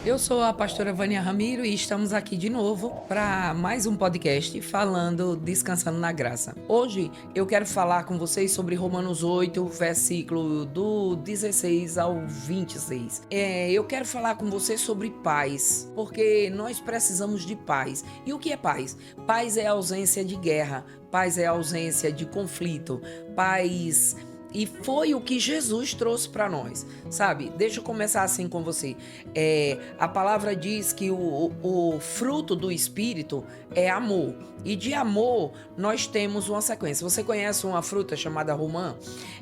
Eu sou a pastora Vânia Ramiro e estamos aqui de novo para mais um podcast falando Descansando na Graça. Hoje eu quero falar com vocês sobre Romanos 8, versículo do 16 ao 26. Eu quero falar com vocês sobre paz, porque nós precisamos de paz. E o que é paz? Paz é ausência de guerra, paz é ausência de conflito, paz. E foi o que Jesus trouxe para nós, sabe? Deixa eu começar assim com você. A palavra diz que o fruto do Espírito é amor. E de amor nós temos uma sequência. Você conhece uma fruta chamada romã?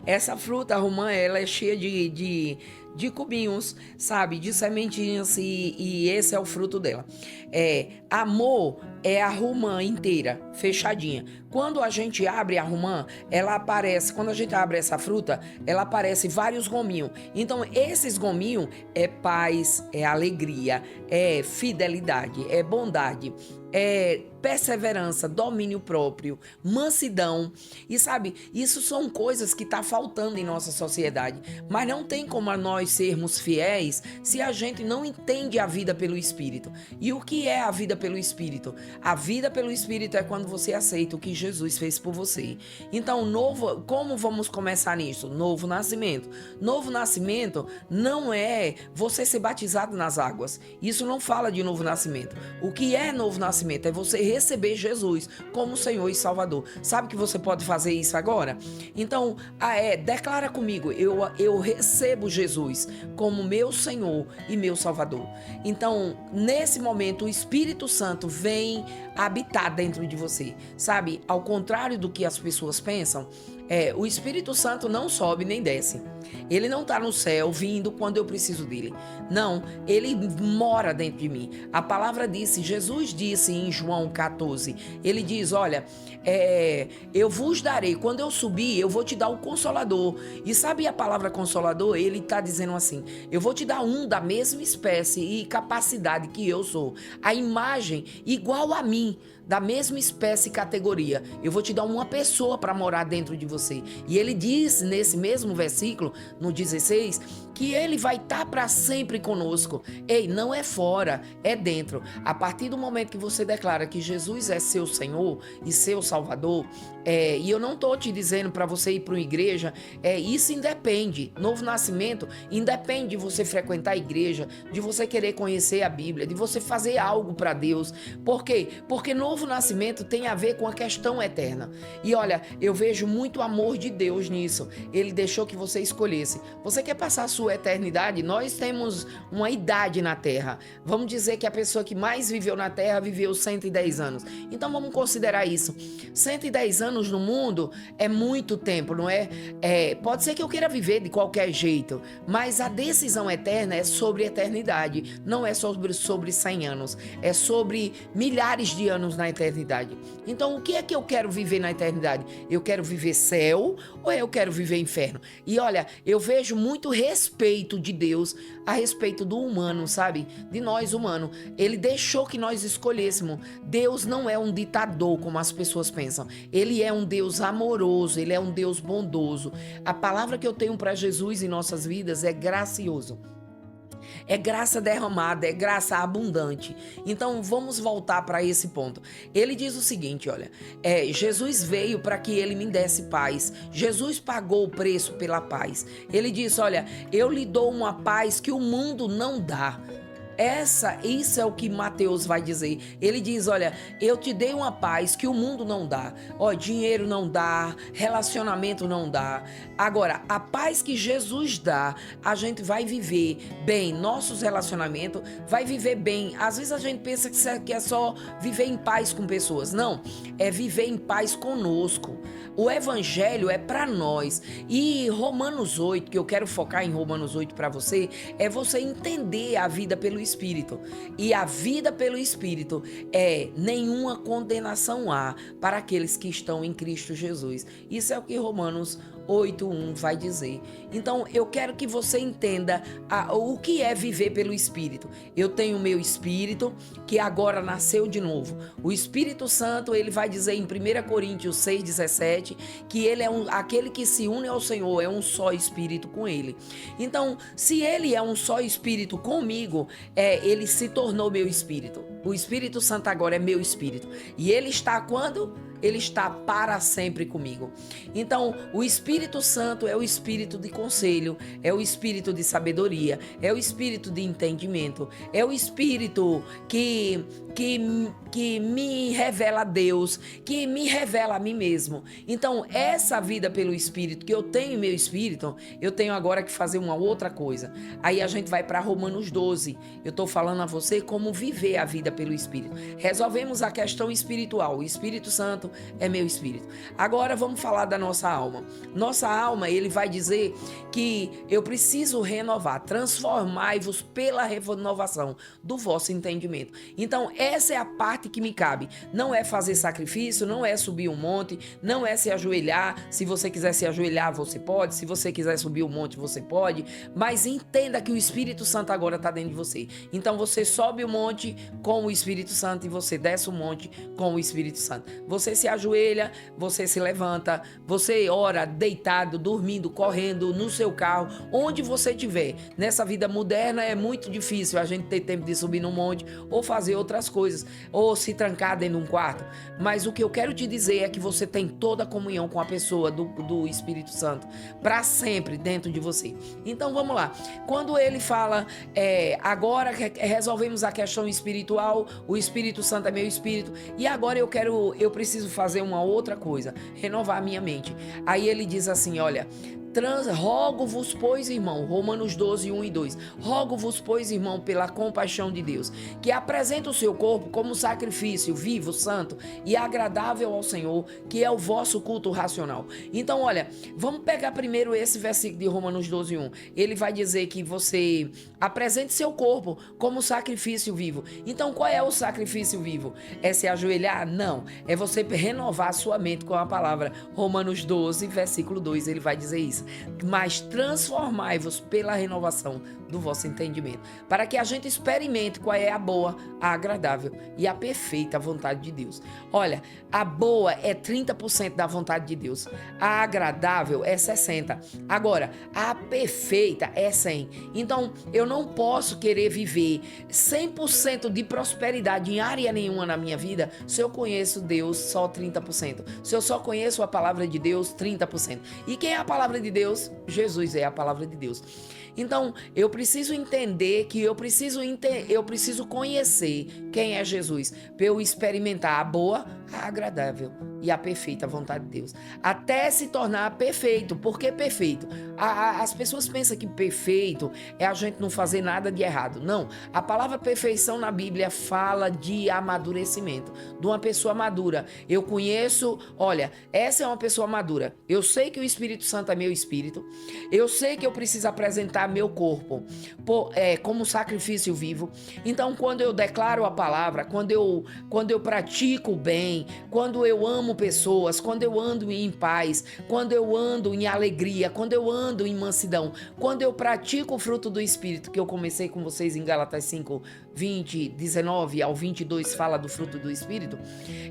Essa fruta romã, ela é cheia de cubinhos, sabe? De sementinhas e esse é o fruto dela. Amor é a romã inteira, fechadinha. Quando a gente abre a romã, ela aparece, quando a gente abre essa fruta, ela aparece vários gominhos. Então, esses gominhos é paz, é alegria, é fidelidade, é bondade, é perseverança, domínio próprio, mansidão. E sabe, isso são coisas que tá faltando em nossa sociedade. Mas não tem como nós sermos fiéis se a gente não entende a vida pelo Espírito. E o que é a vida pelo Espírito? A vida pelo Espírito é quando você aceita o que Jesus fez por você. Então, como vamos começar nisso? Novo nascimento. Novo nascimento não é você ser batizado nas águas. Isso não fala de novo nascimento. O que é novo nascimento? É você receber Jesus como Senhor e Salvador. Sabe que você pode fazer isso agora? Então, declara comigo, eu recebo Jesus como meu Senhor e meu Salvador. Então, nesse momento, o Espírito Santo vem habitar dentro de você. Sabe, ao contrário do que as pessoas pensam, o Espírito Santo não sobe nem desce. Ele não está no céu vindo quando eu preciso dele. Não, ele mora dentro de mim. A palavra disse, Jesus disse em João 14, ele diz, olha, eu vos darei, quando eu subir, eu vou te dar o Consolador. E sabe a palavra Consolador? Ele está dizendo assim, eu vou te dar um da mesma espécie e capacidade que eu sou. A imagem igual a mim, da mesma espécie e categoria. Eu vou te dar uma pessoa para morar dentro de você. E ele diz nesse mesmo versículo, no 16, que ele vai estar para sempre conosco. Ei, não é fora, é dentro. A partir do momento que você declara que Jesus é seu Senhor e seu Salvador, e eu não estou te dizendo para você ir para uma igreja, isso independe. Novo nascimento independe de você frequentar a igreja, de você querer conhecer a Bíblia, de você fazer algo para Deus. Por quê? Porque novo nascimento tem a ver com a questão eterna. E olha, eu vejo muito amor de Deus nisso. Ele deixou que você escolhesse. Você quer passar a sua eternidade? Nós temos uma idade na Terra. Vamos dizer que a pessoa que mais viveu na Terra viveu 110 anos. Então vamos considerar isso. 110 anos no mundo é muito tempo, não é? Pode ser que eu queira viver de qualquer jeito, mas a decisão eterna é sobre eternidade. Não é sobre 100 anos. É sobre milhares de anos na eternidade. Então, o que é que eu quero viver na eternidade? Eu quero viver céu ou eu quero viver inferno? E olha, eu vejo muito respeito de Deus a respeito do humano, sabe? De nós humanos. Ele deixou que nós escolhêssemos. Deus não é um ditador como as pessoas pensam. Ele é um Deus amoroso, ele é um Deus bondoso. A palavra que eu tenho para Jesus em nossas vidas é gracioso. É graça derramada, é graça abundante. Então vamos voltar para esse ponto. Ele diz o seguinte, olha, Jesus veio para que ele me desse paz. Jesus pagou o preço pela paz. Ele disse, olha, eu lhe dou uma paz que o mundo não dá. Isso é o que Mateus vai dizer. Ele diz, olha, eu te dei uma paz que o mundo não dá. Ó, dinheiro não dá, relacionamento não dá. Agora, a paz que Jesus dá, a gente vai viver bem nossos relacionamentos, vai viver bem. Às vezes a gente pensa que é só viver em paz com pessoas. Não, é viver em paz conosco. O evangelho é para nós. E Romanos 8, que eu quero focar em Romanos 8 para você, é você entender a vida pelo Espírito. E a vida pelo Espírito é nenhuma condenação há para aqueles que estão em Cristo Jesus. Isso é o que Romanos 8:1 vai dizer. Então, eu quero que você entenda o que é viver pelo Espírito. Eu tenho o meu Espírito, que agora nasceu de novo. O Espírito Santo, ele vai dizer em 1 Coríntios 6,17, que ele é aquele que se une ao Senhor, é um só Espírito com ele. Então, se ele é um só Espírito comigo, ele se tornou meu Espírito. O Espírito Santo agora é meu Espírito. E ele está quando? Ele está para sempre comigo. Então, o Espírito Santo é o espírito de conselho, é o espírito de sabedoria, é o espírito de entendimento, é o espírito que me revela a Deus, que me revela a mim mesmo. Então, essa vida pelo Espírito, que eu tenho em meu espírito, eu tenho agora que fazer uma outra coisa. Aí a gente vai para Romanos 12. Eu estou falando a você como viver a vida pelo Espírito. Resolvemos a questão espiritual. O Espírito Santo é meu espírito. Agora vamos falar da nossa alma. Nossa alma, ele vai dizer que eu preciso renovar, transformai-vos pela renovação do vosso entendimento. Então, essa é a parte que me cabe. Não é fazer sacrifício, não é subir um monte, não é se ajoelhar. Se você quiser se ajoelhar, você pode. Se você quiser subir um monte, você pode. Mas entenda que o Espírito Santo agora está dentro de você. Então, você sobe o monte com o Espírito Santo e você desce o monte com o Espírito Santo. Você se ajoelha, você se levanta, você ora deitado, dormindo, correndo, no seu carro, onde você estiver. Nessa vida moderna é muito difícil a gente ter tempo de subir no monte ou fazer outras coisas, ou se trancar dentro de um quarto. Mas o que eu quero te dizer é que você tem toda a comunhão com a pessoa do Espírito Santo para sempre dentro de você. Então vamos lá. Quando ele fala, agora resolvemos a questão espiritual, o Espírito Santo é meu espírito, e agora eu preciso fazer uma outra coisa, renovar a minha mente. Aí ele diz assim, olha, rogo-vos, pois, irmão, Romanos 12, 1 e 2, rogo-vos, pois, irmão, pela compaixão de Deus, que apresenta o seu corpo como sacrifício vivo, santo e agradável ao Senhor, que é o vosso culto racional. Então, olha, vamos pegar primeiro esse versículo de Romanos 12, 1. Ele vai dizer que você apresente seu corpo como sacrifício vivo. Então, qual é o sacrifício vivo? É se ajoelhar? Não. É você renovar a sua mente com a palavra. Romanos 12, versículo 2, ele vai dizer isso. Mas transformai-vos pela renovação do vosso entendimento, para que a gente experimente qual é a boa, a agradável e a perfeita vontade de Deus. Olha, a boa é 30% da vontade de Deus, a agradável é 60%, agora a perfeita é 100%. Então eu não posso querer viver 100% de prosperidade em área nenhuma na minha vida se eu conheço Deus só 30%, se eu só conheço a palavra de Deus 30%. E quem é a palavra de Deus? Jesus é a palavra de Deus. Então, eu preciso entender que eu preciso conhecer quem é Jesus, para eu experimentar a boa, a agradável e a perfeita vontade de Deus, até se tornar perfeito. Por que perfeito? As pessoas pensam que perfeito é a gente não fazer nada de errado. Não, a palavra perfeição na Bíblia fala de amadurecimento, de uma pessoa madura. Eu conheço, olha, essa é uma pessoa madura. Eu sei que o Espírito Santo é meu espírito, eu sei que eu preciso apresentar meu corpo como sacrifício vivo. Então, quando eu declaro a palavra, quando eu pratico o bem, quando eu amo pessoas, quando eu ando em paz, quando eu ando em alegria, quando eu ando em mansidão, quando eu pratico o fruto do Espírito, que eu comecei com vocês em Gálatas 5, 20, 19 ao 22, fala do fruto do Espírito.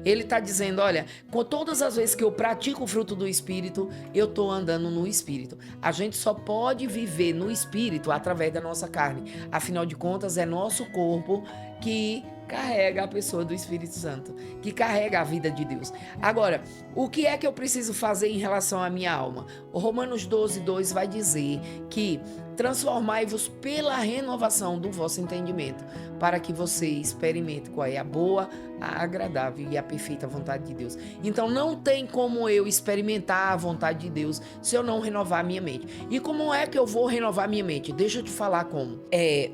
Ele está dizendo, olha, com todas as vezes que eu pratico o fruto do Espírito, eu estou andando no Espírito. A gente só pode viver no Espírito através da nossa carne. Afinal de contas, é nosso corpo que carrega a pessoa do Espírito Santo, que carrega a vida de Deus. Agora, o que é que eu preciso fazer em relação à minha alma? O Romanos 12, 2 vai dizer que transformai-vos pela renovação do vosso entendimento, para que você experimente qual é a boa, a agradável e a perfeita vontade de Deus. Então não tem como eu experimentar a vontade de Deus se eu não renovar a minha mente. E como é que eu vou renovar a minha mente? Deixa eu te falar como.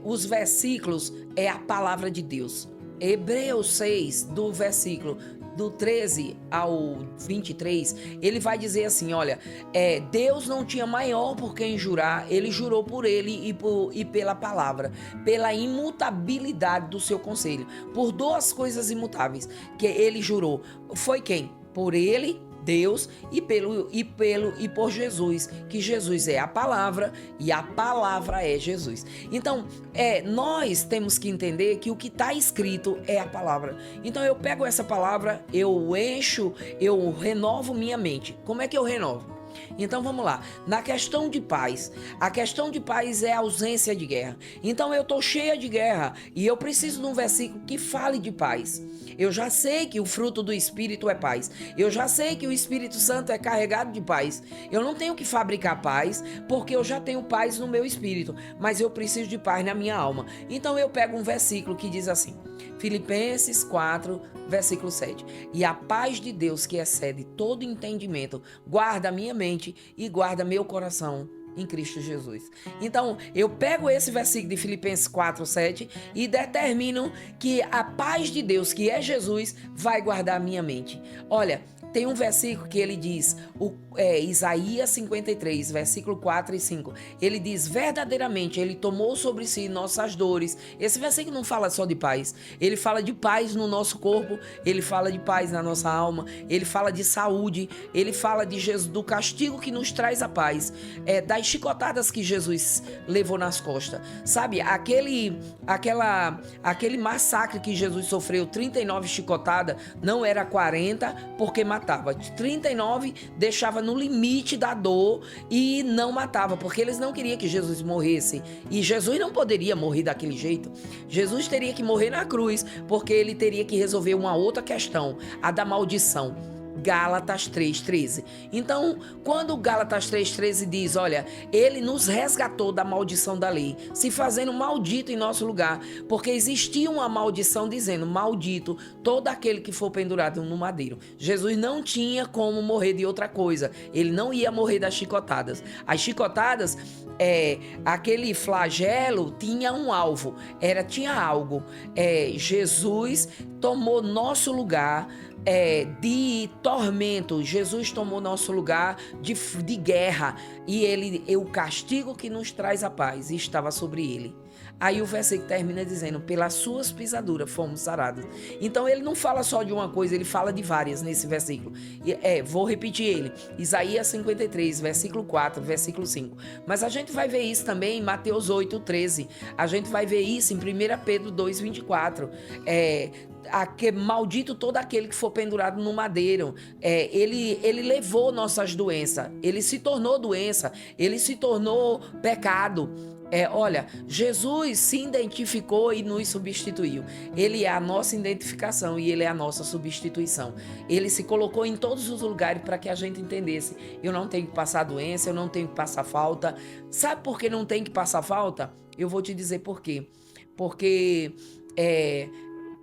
Os versículos é a palavra de Deus. Hebreus 6, do versículo do 13 ao 23, ele vai dizer assim, olha, Deus não tinha maior por quem jurar, ele jurou por ele e pela palavra, pela imutabilidade do seu conselho, por duas coisas imutáveis que ele jurou. Foi quem? Por ele, Deus e por Jesus, que Jesus é a palavra e a palavra é Jesus. Então, nós temos que entender que o que está escrito é a palavra. Então eu pego essa palavra, eu encho, eu renovo minha mente. Como é que eu renovo? Então vamos lá, na questão de paz, a questão de paz é a ausência de guerra. Então eu estou cheia de guerra e eu preciso de um versículo que fale de paz. Eu já sei que o fruto do Espírito é paz. Eu já sei que o Espírito Santo é carregado de paz. Eu não tenho que fabricar paz, porque eu já tenho paz no meu espírito, mas eu preciso de paz na minha alma. Então eu pego um versículo que diz assim, Filipenses 4, versículo 7. E a paz de Deus, que excede todo entendimento, guarda a minha mente e guarda meu coração em Cristo Jesus. Então, eu pego esse versículo de Filipenses 4, 7 e determino que a paz de Deus, que é Jesus, vai guardar a minha mente. Olha, tem um versículo que ele diz, Isaías 53, versículo 4 e 5. Ele diz, verdadeiramente, ele tomou sobre si nossas dores. Esse versículo não fala só de paz. Ele fala de paz no nosso corpo, ele fala de paz na nossa alma, ele fala de saúde, ele fala de Jesus, do castigo que nos traz a paz, das chicotadas que Jesus levou nas costas. Sabe, aquele massacre que Jesus sofreu, 39 chicotadas, não era 40, porque matava. 39 deixava no limite da dor e não matava, porque eles não queriam que Jesus morresse. E Jesus não poderia morrer daquele jeito. Jesus teria que morrer na cruz, porque ele teria que resolver uma outra questão, a da maldição. Gálatas 3,13. Então, quando Gálatas 3,13 diz, olha, ele nos resgatou da maldição da lei, se fazendo maldito em nosso lugar, porque existia uma maldição dizendo, maldito todo aquele que for pendurado no madeiro. Jesus não tinha como morrer de outra coisa, ele não ia morrer das chicotadas. As chicotadas, aquele flagelo tinha um alvo, tinha algo. Jesus tomou nosso lugar de tormento. Jesus tomou nosso lugar de guerra e o castigo que nos traz a paz estava sobre ele. Aí o versículo termina dizendo, pelas suas pisaduras fomos sarados. Então ele não fala só de uma coisa, ele fala de várias nesse versículo. Vou repetir ele, Isaías 53, versículo 4, versículo 5. Mas a gente vai ver isso também em Mateus 8, 13. A gente vai ver isso em 1 Pedro 2, 24. Maldito todo aquele que for pendurado no madeiro. Ele levou nossas doenças, ele se tornou doença, ele se tornou pecado. Olha, Jesus se identificou e nos substituiu. Ele é a nossa identificação e ele é a nossa substituição. Ele se colocou em todos os lugares para que a gente entendesse. Eu não tenho que passar doença, eu não tenho que passar falta. Sabe por que não tem que passar falta? Eu vou te dizer por quê. Porque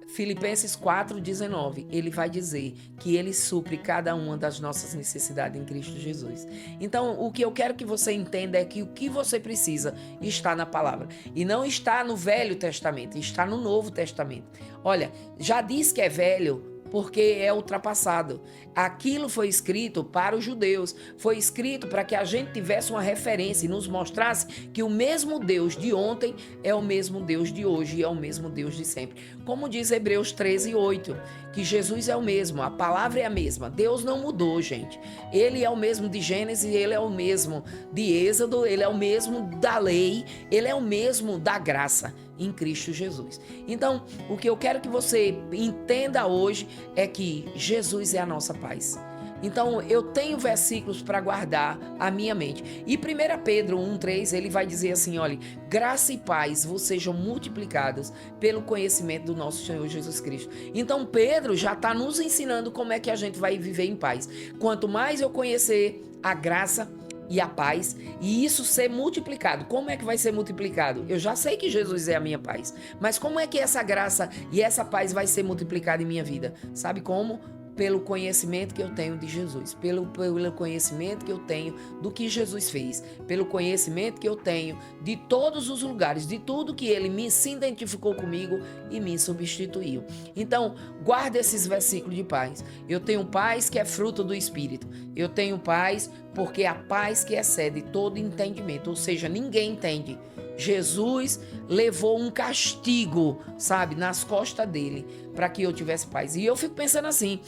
Filipenses 4,19, ele vai dizer que ele supre cada uma das nossas necessidades em Cristo Jesus. Então, o que eu quero que você entenda é que o que você precisa está na palavra. E não está no Velho Testamento, está no Novo Testamento. Olha, já diz que é velho, porque é ultrapassado. Aquilo foi escrito para os judeus, foi escrito para que a gente tivesse uma referência e nos mostrasse que o mesmo Deus de ontem é o mesmo Deus de hoje e é o mesmo Deus de sempre. Como diz Hebreus 13:8, que Jesus é o mesmo, a palavra é a mesma, Deus não mudou, gente. Ele é o mesmo de Gênesis, ele é o mesmo de Êxodo, ele é o mesmo da lei, ele é o mesmo da graça em Cristo Jesus. Então, o que eu quero que você entenda hoje é que Jesus é a nossa paz. Então, eu tenho versículos para guardar a minha mente. E 1 Pedro 1,3, ele vai dizer assim, olha, graça e paz vos sejam multiplicados pelo conhecimento do nosso Senhor Jesus Cristo. Então, Pedro já está nos ensinando como é que a gente vai viver em paz. Quanto mais eu conhecer a graça e a paz, e isso ser multiplicado. Como é que vai ser multiplicado? Eu já sei que Jesus é a minha paz, mas como é que essa graça e essa paz vai ser multiplicada em minha vida? Sabe como? Pelo conhecimento que eu tenho de Jesus, pelo conhecimento que eu tenho do que Jesus fez, pelo conhecimento que eu tenho de todos os lugares, de tudo que ele se identificou comigo e me substituiu. Então, guarda esses versículos de paz. Eu tenho paz que é fruto do Espírito. Eu tenho paz porque a paz que excede todo entendimento, ou seja, ninguém entende. Jesus levou um castigo, sabe, nas costas dele, para que eu tivesse paz. E eu fico pensando assim,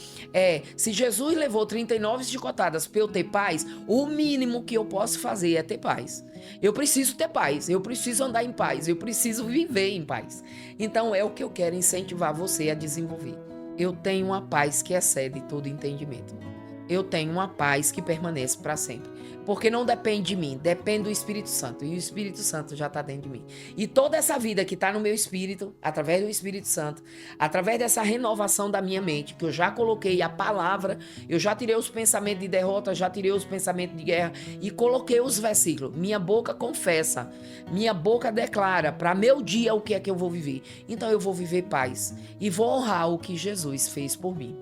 se Jesus levou 39 chicotadas para eu ter paz, o mínimo que eu posso fazer é ter paz. Eu preciso ter paz, eu preciso andar em paz, eu preciso viver em paz. Então é o que eu quero incentivar você a desenvolver. Eu tenho uma paz que excede todo entendimento. Eu tenho uma paz que permanece para sempre. Porque não depende de mim, depende do Espírito Santo. E o Espírito Santo já está dentro de mim. E toda essa vida que está no meu espírito, através do Espírito Santo, através dessa renovação da minha mente, que eu já coloquei a palavra, eu já tirei os pensamentos de derrota, já tirei os pensamentos de guerra e coloquei os versículos. Minha boca confessa, minha boca declara para meu dia o que é que eu vou viver. Então eu vou viver paz e vou honrar o que Jesus fez por mim.